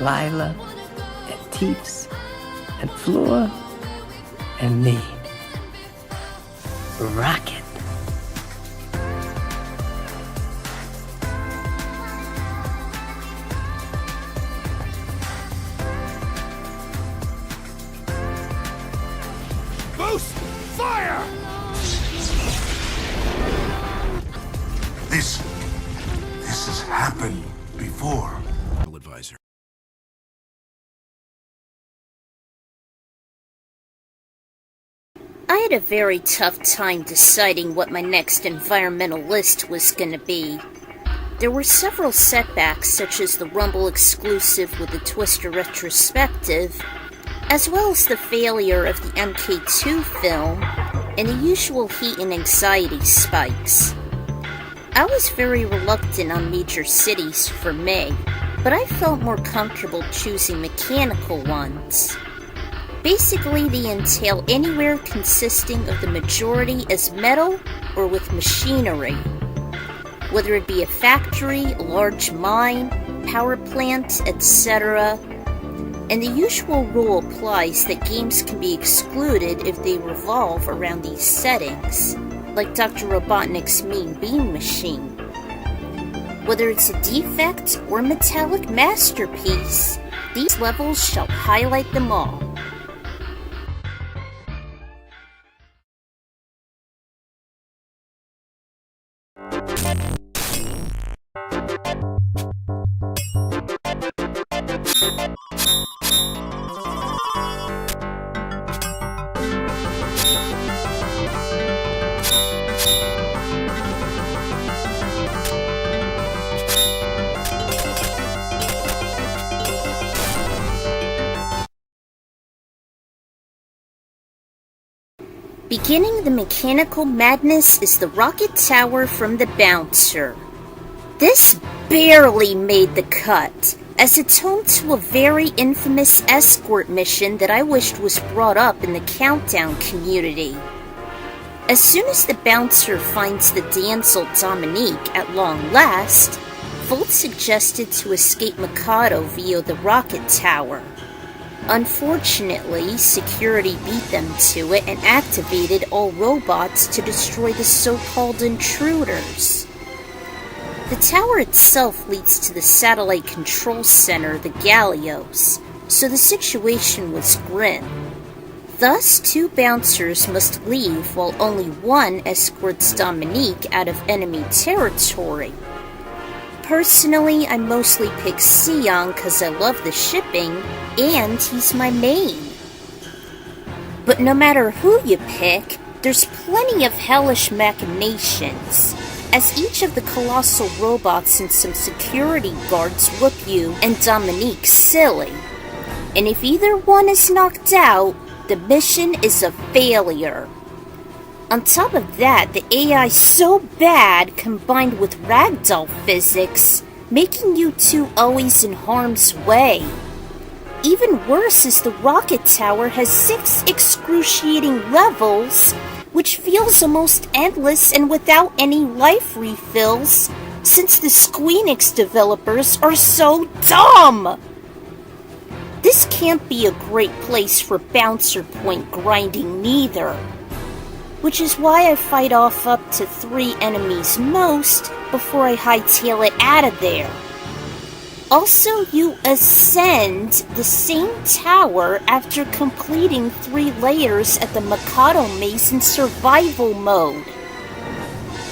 Lila, and Teeps, and Flora, and me. Rocket. Boost! Fire! This has happened before. Advisor. I had a very tough time deciding what my next environmental list was gonna be. There were several setbacks, such as the Rumble exclusive with the Twister retrospective, as well as the failure of the MK2 film, and the usual heat and anxiety spikes. I was very reluctant on major cities for May, but I felt more comfortable choosing mechanical ones. Basically, they entail anywhere consisting of the majority as metal or with machinery. Whether it be a factory, a large mine, power plant, etc. And the usual rule applies that games can be excluded if they revolve around these settings, like Dr. Robotnik's Mean Bean Machine. Whether it's a defect or metallic masterpiece, these levels shall highlight them all. Beginning the mechanical madness is the rocket tower from the bouncer. This barely made the cut, as it's home to a very infamous escort mission that I wished was brought up in the Countdown community. As soon as the bouncer finds the damsel Dominique at long last, Volt suggested to escape Mikado via the rocket tower. Unfortunately, security beat them to it and activated all robots to destroy the so-called intruders. The tower itself leads to the satellite control center, the Gallios, so the situation was grim. Thus, two bouncers must leave while only one escorts Dominique out of enemy territory. Personally, I mostly pick Sion because I love the shipping, and he's my main. But no matter who you pick, there's plenty of hellish machinations, as each of the colossal robots and some security guards whoop you and Dominique silly. And if either one is knocked out, the mission is a failure. On top of that, the AI's so bad combined with ragdoll physics, making you two always in harm's way. Even worse is the rocket tower has 6 excruciating levels, which feels almost endless and without any life refills, since the Squeenix developers are so dumb! This can't be a great place for bouncer point grinding neither. Which is why I fight off up to 3 enemies most before I hightail it out of there. Also, you ascend the same tower after completing 3 layers at the Mikado Maze in survival mode.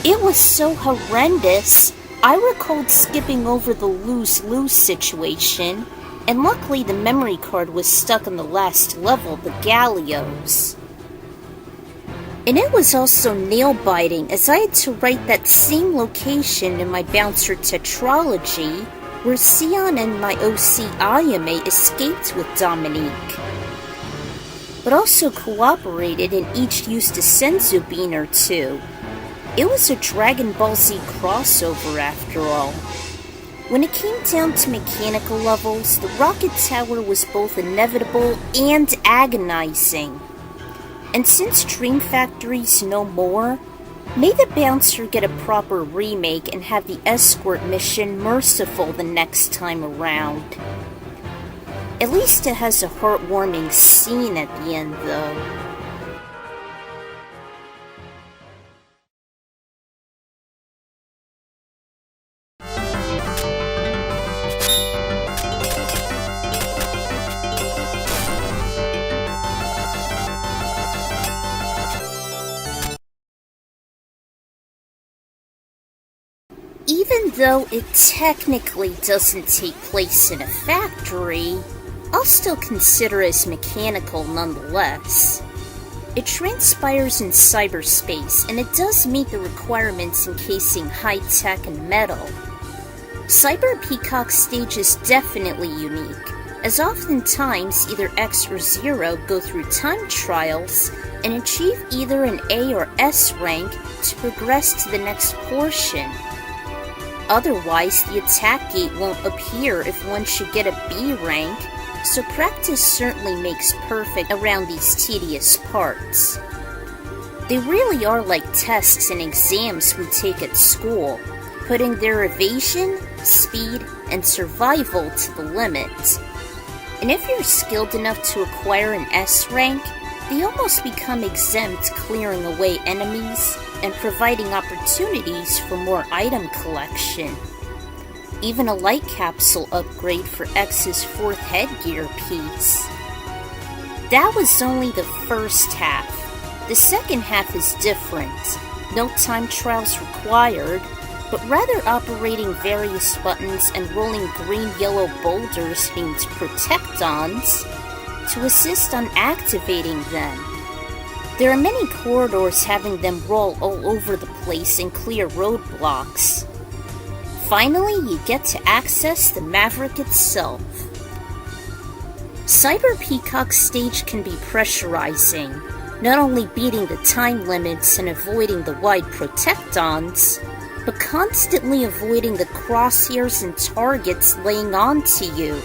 It was so horrendous, I recalled skipping over the lose-lose situation, and luckily the memory card was stuck on the last level, the Gallios. And it was also nail-biting, as I had to write that same location in my Bouncer tetralogy, where Sion and my OC Ayame escaped with Dominique. But also cooperated and each used a Senzu bean or 2. It was a Dragon Ball Z crossover after all. When it came down to mechanical levels, the Rocket Tower was both inevitable and agonizing. And since Dream Factory's no more, may the Bouncer get a proper remake and have the escort mission merciful the next time around. At least it has a heartwarming scene at the end, though. Even though it technically doesn't take place in a factory, I'll still consider it as mechanical nonetheless. It transpires in cyberspace, and it does meet the requirements encasing high-tech and metal. Cyber Peacock's stage is definitely unique, as oftentimes either X or Zero go through time trials and achieve either an A or S rank to progress to the next portion. Otherwise, the attack gate won't appear if one should get a B rank, so practice certainly makes perfect around these tedious parts. They really are like tests and exams we take at school, putting their evasion, speed, and survival to the limit. And if you're skilled enough to acquire an S rank, they almost become exempt, clearing away enemies and providing opportunities for more item collection. Even a light capsule upgrade for X's 4th headgear piece. That was only the first half. The second half is different. No time trials required, but rather operating various buttons and rolling green-yellow boulders named Protectons to assist on activating them. There are many corridors having them roll all over the place and clear roadblocks. Finally, you get to access the Maverick itself. Cyber Peacock's stage can be pressurizing, not only beating the time limits and avoiding the wide Protectons, but constantly avoiding the crosshairs and targets laying onto you,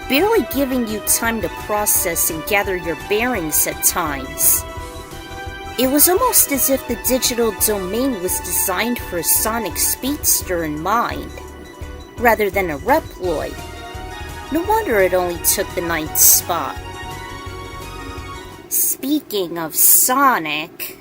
barely giving you time to process and gather your bearings at times. It was almost as if the digital domain was designed for a Sonic Speedster in mind, rather than a Reploid. No wonder it only took the 9th spot. Speaking of Sonic...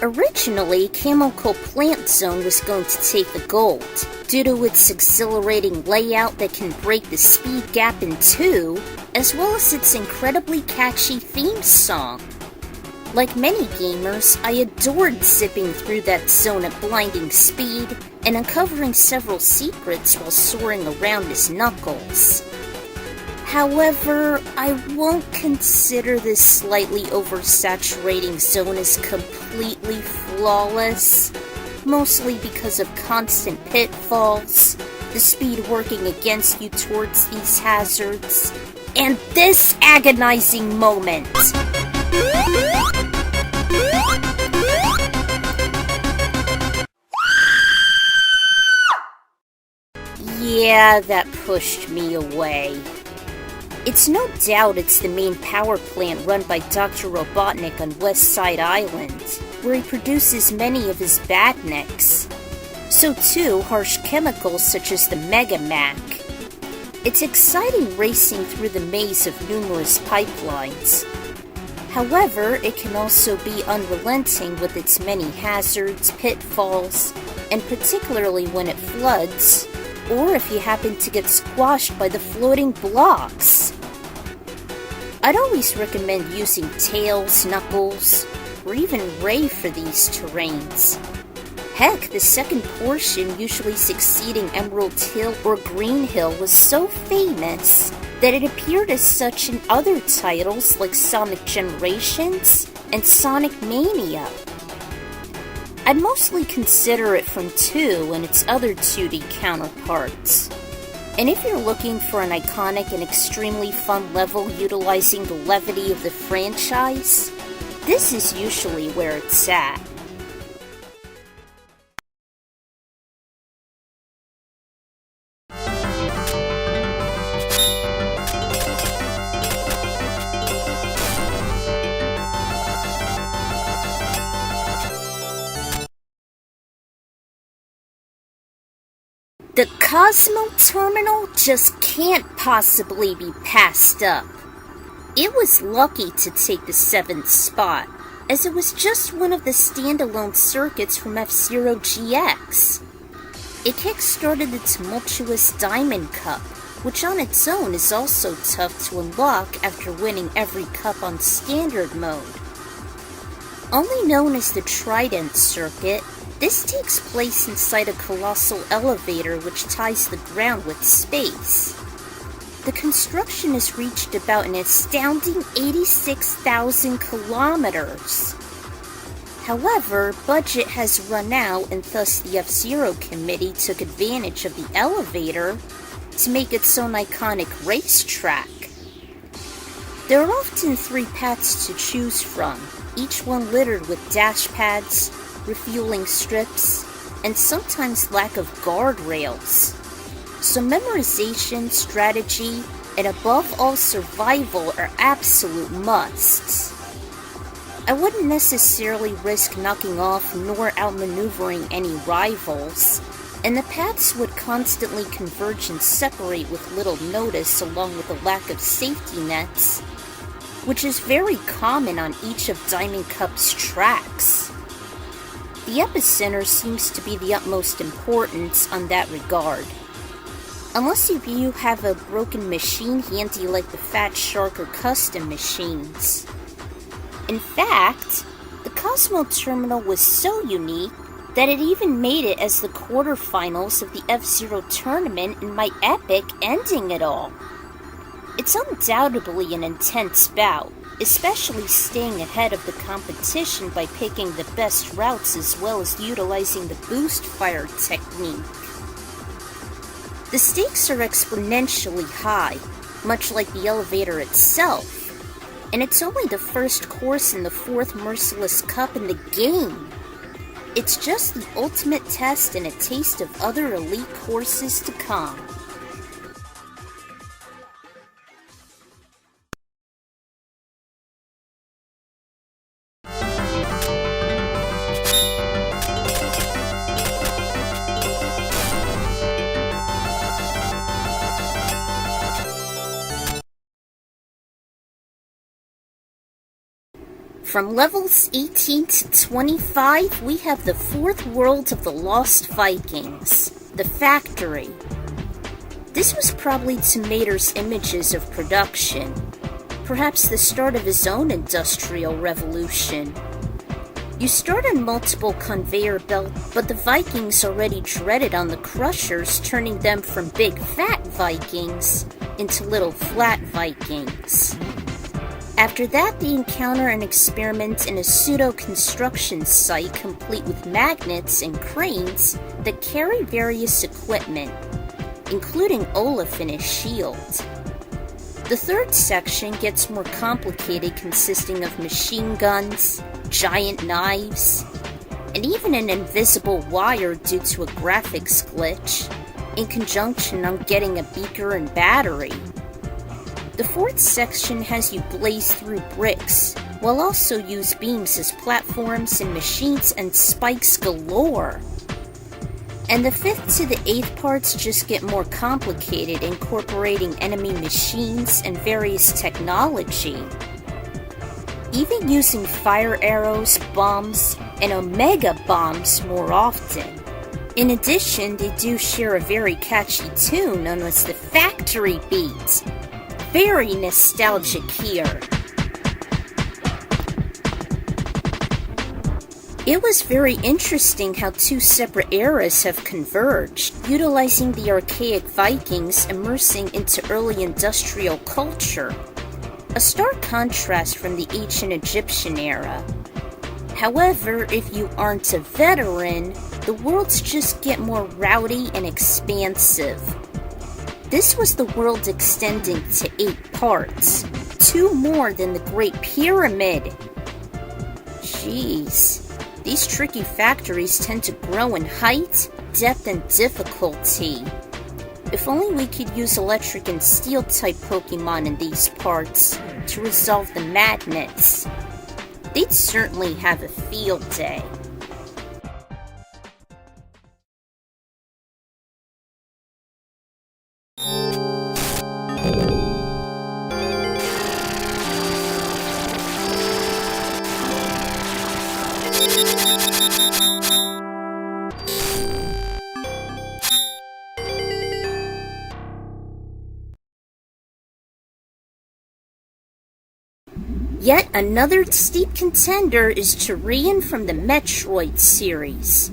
Originally, Chemical Plant Zone was going to take the gold, due to its exhilarating layout that can break the speed gap in two, as well as its incredibly catchy theme song. Like many gamers, I adored zipping through that zone at blinding speed and uncovering several secrets while soaring around as Knuckles. However, I won't consider this slightly oversaturating zone as completely flawless, mostly because of constant pitfalls, the speed working against you towards these hazards, and this agonizing moment. Yeah, that pushed me away. It's no doubt it's the main power plant run by Dr. Robotnik on West Side Island, where he produces many of his badniks. So too harsh chemicals such as the Mega Mac. It's exciting racing through the maze of numerous pipelines. However, it can also be unrelenting with its many hazards, pitfalls, and particularly when it floods, or if you happen to get squashed by the floating blocks. I'd always recommend using Tails, Knuckles, or even Ray for these terrains. Heck, the second portion, usually succeeding Emerald Hill or Green Hill, was so famous that it appeared as such in other titles like Sonic Generations and Sonic Mania. I'd mostly consider it from 2 and its other 2D counterparts. And if you're looking for an iconic and extremely fun level utilizing the levity of the franchise, this is usually where it's at. The Cosmo Terminal just can't possibly be passed up. It was lucky to take the 7th spot, as it was just one of the standalone circuits from F-Zero GX. It kick-started the tumultuous Diamond Cup, which on its own is also tough to unlock after winning every cup on Standard mode. Only known as the Trident Circuit, this takes place inside a colossal elevator which ties the ground with space. The construction is reached about an astounding 86,000 kilometers. However, budget has run out and thus the F-Zero committee took advantage of the elevator to make its own iconic racetrack. There are often 3 paths to choose from, each one littered with dash pads, refueling strips, and sometimes lack of guardrails. So memorization, strategy, and above all survival are absolute musts. I wouldn't necessarily risk knocking off nor outmaneuvering any rivals, and the paths would constantly converge and separate with little notice along with a lack of safety nets, which is very common on each of Diamond Cup's tracks. The epicenter seems to be the utmost importance on that regard. Unless you have a broken machine handy like the Fat Shark or custom machines. In fact, the Cosmo Terminal was so unique that it even made it as the quarterfinals of the F-Zero tournament in my epic ending it all. It's undoubtedly an intense bout, especially staying ahead of the competition by picking the best routes as well as utilizing the boost fire technique. The stakes are exponentially high, much like the elevator itself, and it's only the first course in the 4th Merciless Cup in the game. It's just the ultimate test and a taste of other elite courses to come. From levels 18 to 25, we have the 4th world of the Lost Vikings, the Factory. This was probably Tomater's images of production, perhaps the start of his own industrial revolution. You start on multiple conveyor belts, but the Vikings already dreaded on the Crushers, turning them from big fat Vikings into little flat Vikings. After that, they encounter an experiment in a pseudo-construction site complete with magnets and cranes that carry various equipment, including Olaf and his shield. The 3rd section gets more complicated, consisting of machine guns, giant knives, and even an invisible wire due to a graphics glitch, in conjunction on getting a beaker and battery. The 4th section has you blaze through bricks, while also use beams as platforms and machines and spikes galore. And the 5th to the 8th parts just get more complicated, incorporating enemy machines and various technology. Even using fire arrows, bombs, and omega bombs more often. In addition, they do share a very catchy tune known as the Factory Beat. Very nostalgic here. It was very interesting how 2 separate eras have converged, utilizing the archaic Vikings immersing into early industrial culture, a stark contrast from the ancient Egyptian era. However, if you aren't a veteran, the worlds just get more rowdy and expansive. This was the world extending to 8 parts, 2 more than the Great Pyramid. Jeez, these tricky factories tend to grow in height, depth, and difficulty. If only we could use electric and steel type Pokemon in these parts to resolve the madness. They'd certainly have a field day. Yet another steep contender is Tyrian from the Metroid series.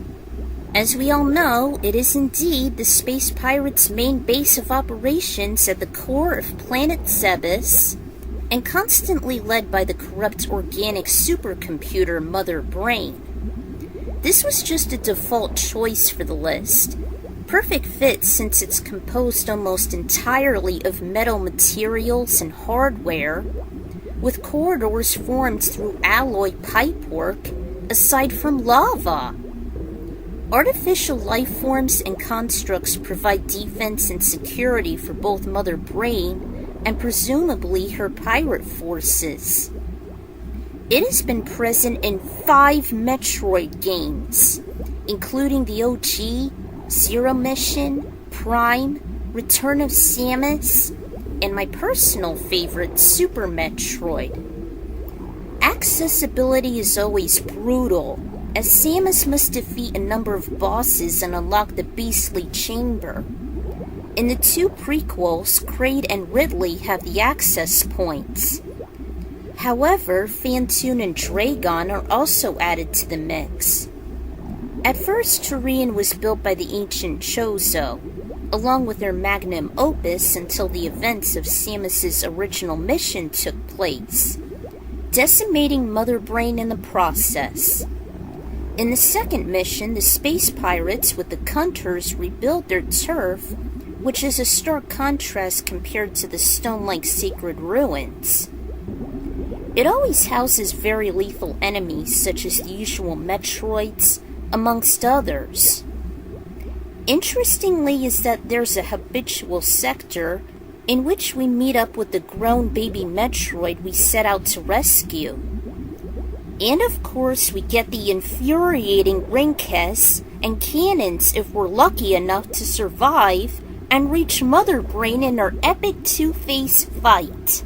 As we all know, it is indeed the space pirates' main base of operations at the core of planet Zebes, and constantly led by the corrupt organic supercomputer Mother Brain. This was just a default choice for the list. Perfect fit since it's composed almost entirely of metal materials and hardware, with corridors formed through alloy pipework, aside from lava. Artificial life forms and constructs provide defense and security for both Mother Brain and presumably her pirate forces. It has been present in 5 Metroid games, including the OG, Zero Mission, Prime, Return of Samus, and my personal favorite, Super Metroid. Accessibility is always brutal, as Samus must defeat a number of bosses and unlock the Beastly Chamber. In the 2 prequels, Kraid and Ridley have the access points. However, Phantoon and Dragon are also added to the mix. At first, Tyrian was built by the ancient Chozo, along with their magnum opus until the events of Samus's original mission took place, decimating Mother Brain in the process. In the second mission, the space pirates with the Kunters rebuild their turf, which is a stark contrast compared to the stone-like sacred ruins. It always houses very lethal enemies such as the usual Metroids, amongst others. Interestingly is that there's a habitual sector in which we meet up with the grown baby Metroid we set out to rescue. And of course we get the infuriating Ringkes and cannons if we're lucky enough to survive and reach Mother Brain in our epic two-face fight.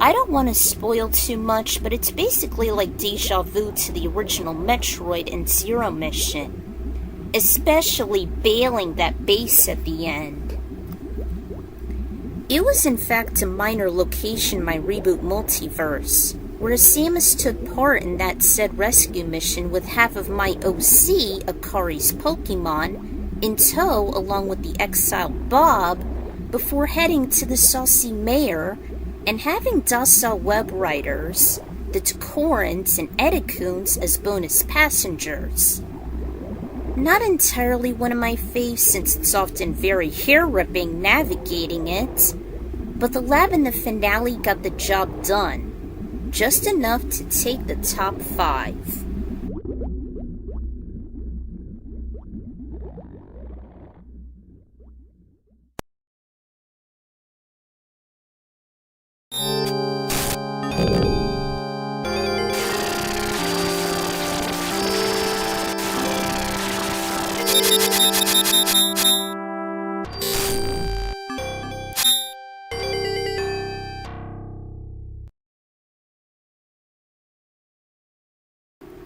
I don't want to spoil too much, but it's basically like deja vu to the original Metroid and Zero Mission, especially bailing that base at the end. It was in fact a minor location in my reboot multiverse, where Samus took part in that said rescue mission with half of my OC, Akari's Pokemon, in tow along with the exiled Bob, before heading to the saucy mayor and having docile web riders, the Takorans and Edicoons as bonus passengers. Not entirely one of my faves since it's often very hair-ripping navigating it, but the lab in the finale got the job done, just enough to take the top 5.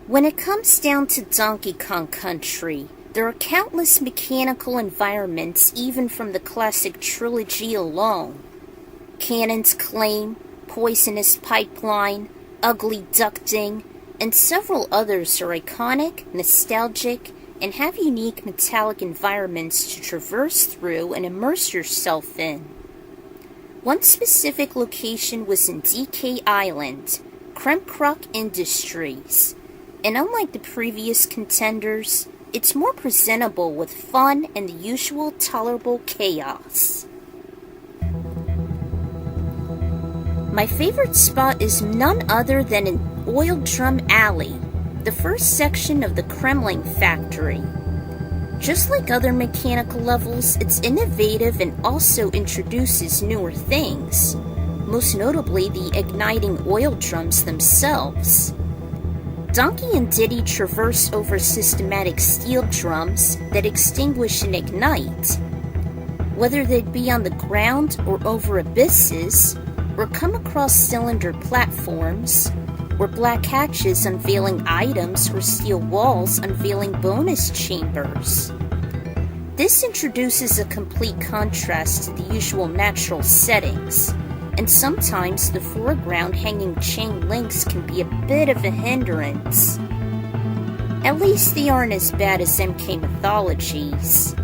When it comes down to Donkey Kong Country, there are countless mechanical environments even from the classic trilogy alone. Cannon's Claim, Poisonous Pipeline, Ugly Ducting, and several others are iconic, nostalgic, and have unique metallic environments to traverse through and immerse yourself in. One specific location was in DK Island, Kremkrok Industries, and unlike the previous contenders, it's more presentable with fun and the usual tolerable chaos. My favorite spot is none other than an Oil Drum Alley, the first section of the Kremling Factory. Just like other mechanical levels, it's innovative and also introduces newer things, most notably the igniting oil drums themselves. Donkey and Diddy traverse over systematic steel drums that extinguish and ignite. Whether they'd be on the ground or over abysses, or come across cylinder platforms, or black hatches unveiling items or steel walls unveiling bonus chambers. This introduces a complete contrast to the usual natural settings, and sometimes the foreground hanging chain links can be a bit of a hindrance. At least they aren't as bad as MK Mythologies.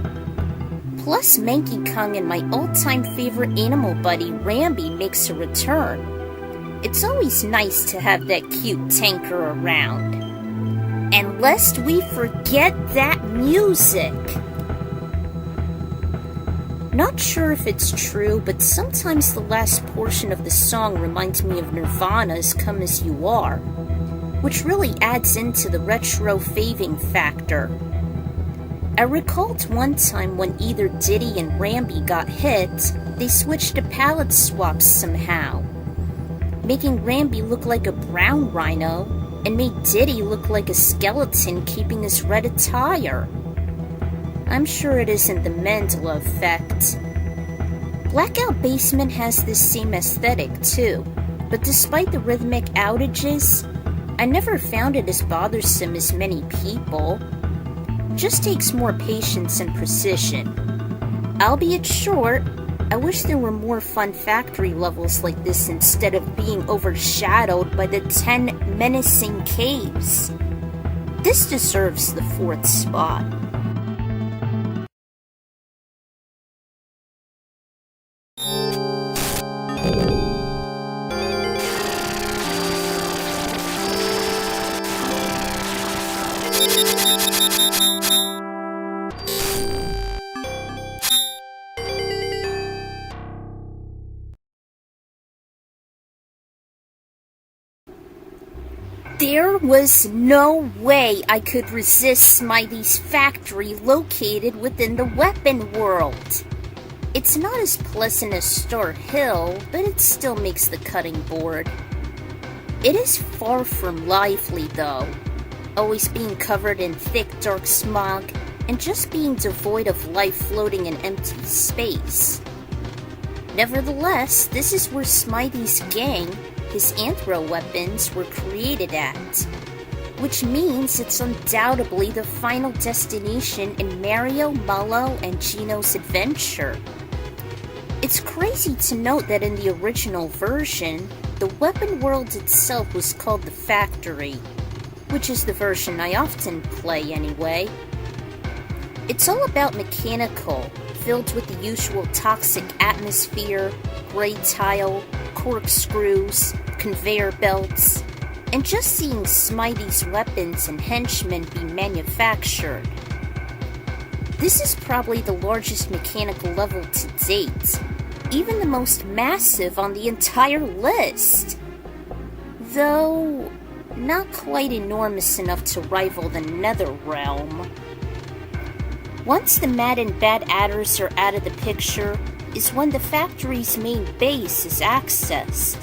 Plus, Manky Kong and my all-time favorite animal buddy, Rambi, makes a return. It's always nice to have that cute tanker around. And lest we forget that music! Not sure if it's true, but sometimes the last portion of the song reminds me of Nirvana's Come As You Are, which really adds into the retro faving factor. I recalled one time when either Diddy and Rambi got hit, they switched to palette swaps somehow, making Rambi look like a brown rhino and made Diddy look like a skeleton keeping his red attire. I'm sure it isn't the Mandela effect. Blackout Basement has this same aesthetic too, but despite the rhythmic outages, I never found it as bothersome as many people. Just takes more patience and precision. Albeit short, I wish there were more fun factory levels like this instead of being overshadowed by the 10 menacing caves. This deserves the 4th spot. There was no way I could resist Smitey's factory located within the weapon world. It's not as pleasant as Star Hill, but it still makes the cutting board. It is far from lively though, always being covered in thick dark smog and just being devoid of life floating in empty space. Nevertheless, this is where Smitey's gang, his anthro weapons, were created at, which means it's undoubtedly the final destination in Mario, Mallow, and Geno's adventure. It's crazy to note that in the original version, the weapon world itself was called the Factory, which is the version I often play anyway. It's all about mechanical, filled with the usual toxic atmosphere, gray tile, corkscrews, conveyor belts, and just seeing Smitey's weapons and henchmen be manufactured. This is probably the largest mechanical level to date, even the most massive on the entire list. Though, not quite enormous enough to rival the Netherrealm. Once the Mad and Bad Adders are out of the picture is when the factory's main base is accessed.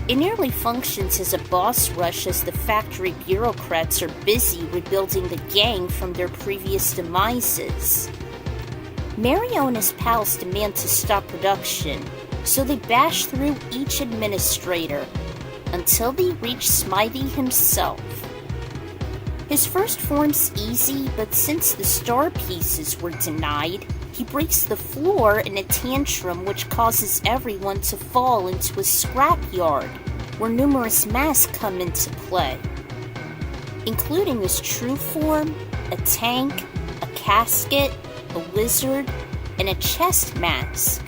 It nearly functions as a boss rush as the factory bureaucrats are busy rebuilding the gang from their previous demises. Mario and his pals demand to stop production, so they bash through each administrator until they reach Smitey himself. His first form's easy, but since the star pieces were denied, he breaks the floor in a tantrum which causes everyone to fall into a scrapyard, where numerous masks come into play, including his true form, a tank, a casket, a wizard, and a chest mask.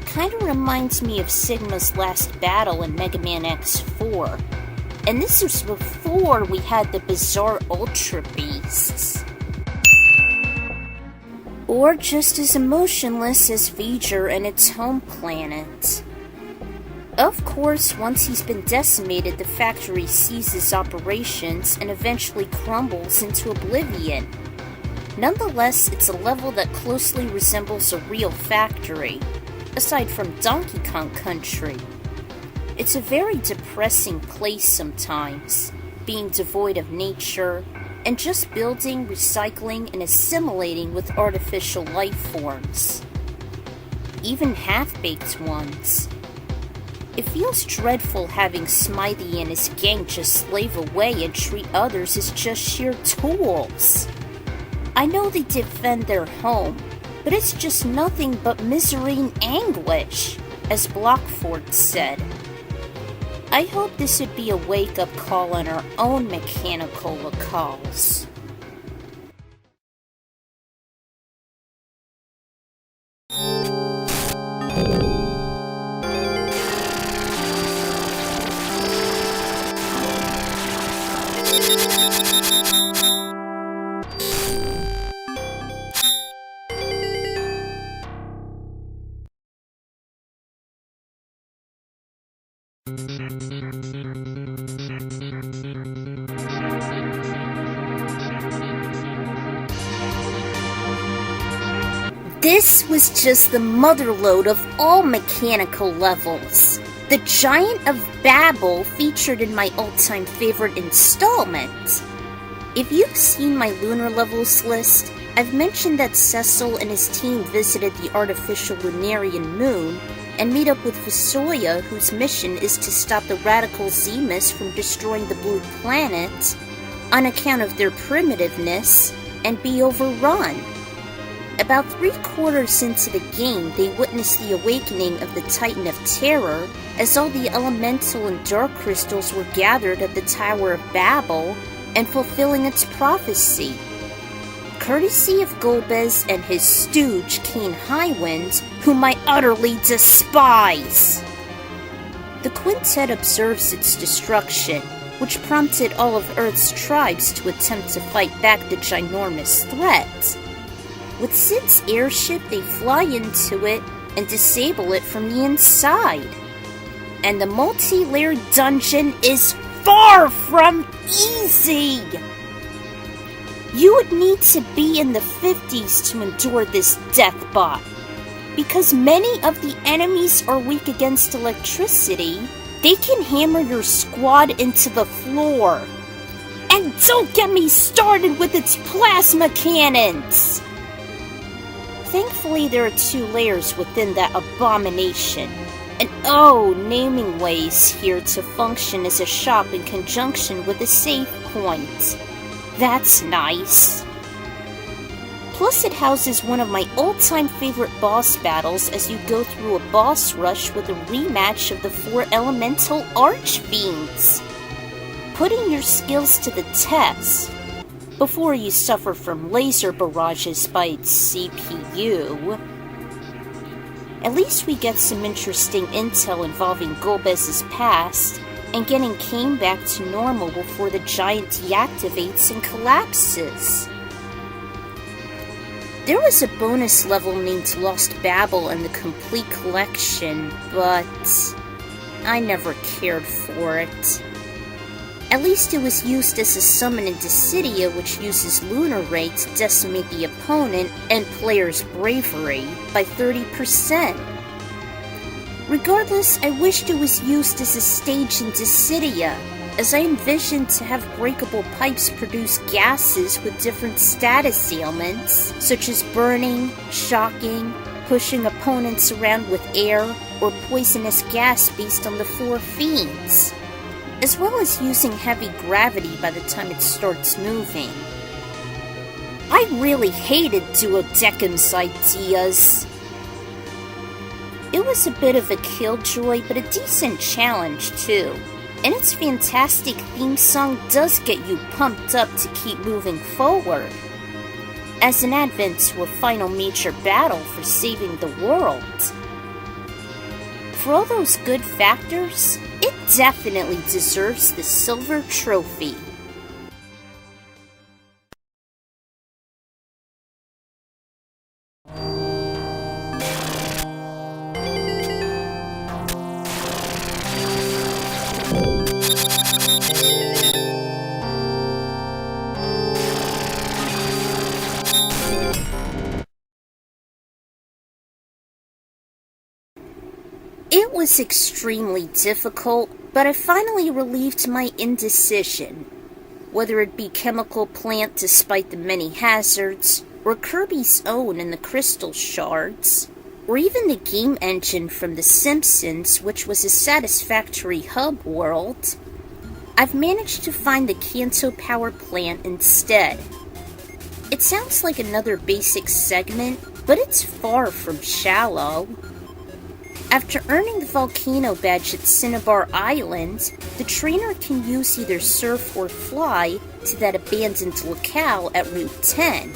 Kinda reminds me of Sigma's last battle in Mega Man X4, and this was before we had the bizarre Ultra Beasts. Or just as emotionless as V'ger and its home planet. Of course, once he's been decimated, the factory ceases operations and eventually crumbles into oblivion. Nonetheless, it's a level that closely resembles a real factory, aside from Donkey Kong Country. It's a very depressing place sometimes, being devoid of nature, and just building, recycling, and assimilating with artificial life forms. Even half-baked ones. It feels dreadful having Smitey and his gang just slave away and treat others as just sheer tools. I know they defend their home, but it's just nothing but misery and anguish. As Blockfort said, I hope this would be a wake-up call on our own mechanical locales. This was just the motherlode of all mechanical levels. The Giant of Babil featured in my all-time favorite installment. If you've seen my lunar levels list, I've mentioned that Cecil and his team visited the artificial Lunarian moon and meet up with Visoya, whose mission is to stop the radical Zemus from destroying the blue planet on account of their primitiveness and be overrun. About 3/4 into the game, they witness the awakening of the Titan of Terror as all the elemental and dark crystals were gathered at the Tower of Babil and fulfilling its prophecy. Courtesy of Golbez and his stooge King Highwind, whom I utterly despise. The quintet observes its destruction, which prompted all of Earth's tribes to attempt to fight back the ginormous threat. With Sid's airship, they fly into it and disable it from the inside. And the multi-layered dungeon is far from easy! You would need to be in the 50s to endure this death bot, because many of the enemies are weak against electricity. They can hammer your squad into the floor. And don't get me started with its plasma cannons! Thankfully, there are 2 layers within that abomination. And oh, naming ways here to function as a shop in conjunction with a save point. That's nice. Plus, it houses one of my all-time favorite boss battles as you go through a boss rush with a rematch of the 4 elemental archfiends, putting your skills to the test before you suffer from laser barrages by its CPU. At least we get some interesting intel involving Golbez's past and getting Kane back to normal before the giant deactivates and collapses. There was a bonus level named Lost Babil in the complete collection, but I never cared for it. At least it was used as a summon in Dissidia, which uses Lunar Ray to decimate the opponent and player's bravery by 30%. Regardless, I wished it was used as a stage in Dissidia, as I envisioned to have breakable pipes produce gases with different status ailments, such as burning, shocking, pushing opponents around with air, or poisonous gas based on the 4 fiends, as well as using heavy gravity by the time it starts moving. I really hated Duodecim's ideas. It was a bit of a killjoy, but a decent challenge too. And its fantastic theme song does get you pumped up to keep moving forward, as an advent to a final major battle for saving the world. For all those good factors, it definitely deserves the silver trophy. It was extremely difficult, but I finally relieved my indecision. Whether it be Chemical Plant despite the many hazards, or Kirby's own in the crystal shards, or even the game engine from The Simpsons, which was a satisfactory hub world, I've managed to find the Kanto power plant instead. It sounds like another basic segment, but it's far from shallow. After earning the Volcano badge at Cinnabar Island, the trainer can use either surf or fly to that abandoned locale at Route 10.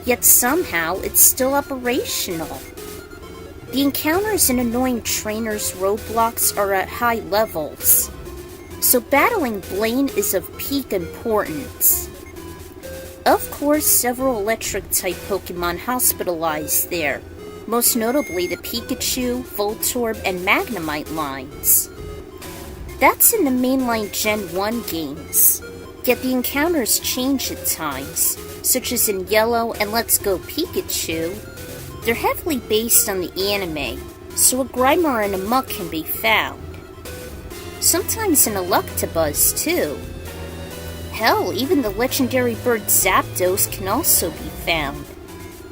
Yet somehow it's still operational. The encounters and annoying trainers' roadblocks are at high levels, so battling Blaine is of peak importance. Of course, several electric-type Pokemon hospitalized there, most notably the Pikachu, Voltorb, and Magnemite lines. That's in the mainline Gen 1 games, yet the encounters change at times, such as in Yellow and Let's Go Pikachu. They're heavily based on the anime, so a Grimer and a Muck can be found. Sometimes an Electabuzz, too. Hell, even the legendary bird Zapdos can also be found,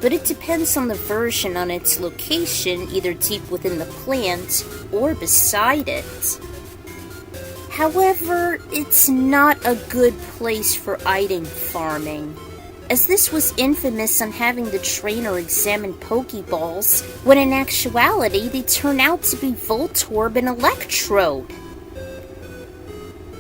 but it depends on the version on its location, either deep within the plant or beside it. However, it's not a good place for item farming, as this was infamous on having the trainer examine Pokeballs, when in actuality they turn out to be Voltorb and Electrode.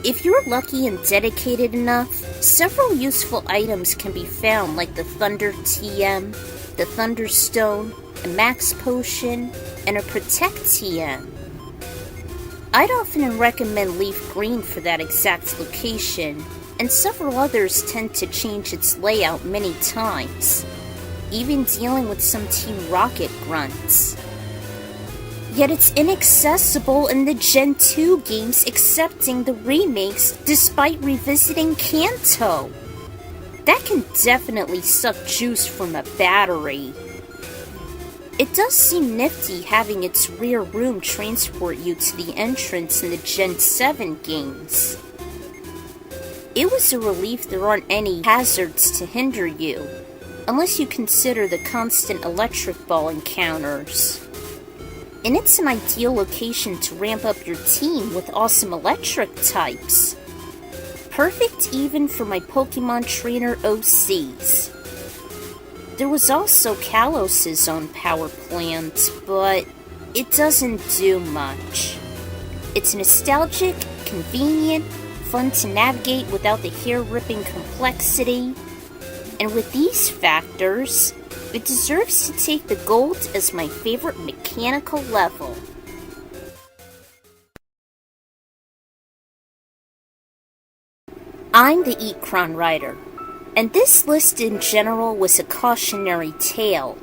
If you're lucky and dedicated enough, several useful items can be found, like the Thunder TM, the Thunderstone, a Max Potion, and a Protect TM. I'd often recommend Leaf Green for that exact location, and several others tend to change its layout many times, even dealing with some Team Rocket grunts. Yet it's inaccessible in the Gen 2 games, excepting the remakes, despite revisiting Kanto. That can definitely suck juice from a battery. It does seem nifty having its rear room transport you to the entrance in the Gen 7 games. It was a relief there aren't any hazards to hinder you, unless you consider the constant electric ball encounters. And it's an ideal location to ramp up your team with awesome electric types. Perfect even for my Pokemon trainer OCs. There was also Kalos's own power plant, but it doesn't do much. It's nostalgic, convenient, fun to navigate without the hair-ripping complexity, and with these factors, it deserves to take the gold as my favorite mechanical level. I'm the Eekron Rider, and this list in general was a cautionary tale.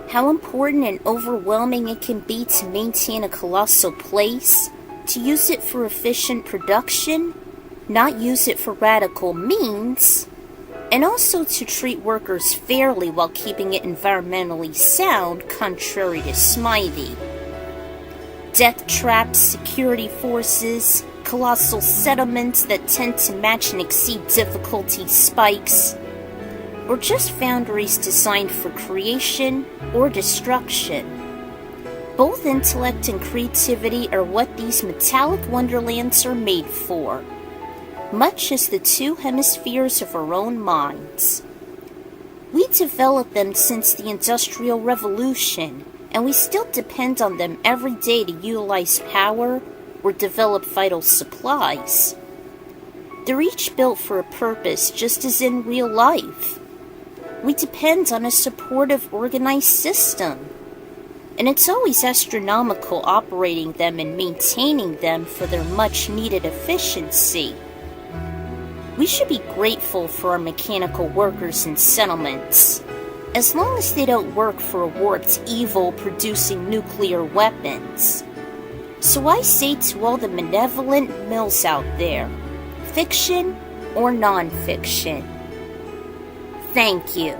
How important and overwhelming it can be to maintain a colossal place, to use it for efficient production, not use it for radical means, and also to treat workers fairly while keeping it environmentally sound, contrary to Smythe. Death traps, security forces, colossal settlements that tend to match and exceed difficulty spikes, or just foundries designed for creation or destruction. Both intellect and creativity are what these metallic wonderlands are made for, much as the two hemispheres of our own minds. We developed them since the Industrial Revolution, and we still depend on them every day to utilize power or develop vital supplies. They're each built for a purpose, just as in real life. We depend on a supportive, organized system, and it's always astronomical operating them and maintaining them for their much-needed efficiency. We should be grateful for our mechanical workers and settlements, as long as they don't work for a warped evil producing nuclear weapons. So I say to all the benevolent mills out there, fiction or non-fiction, thank you.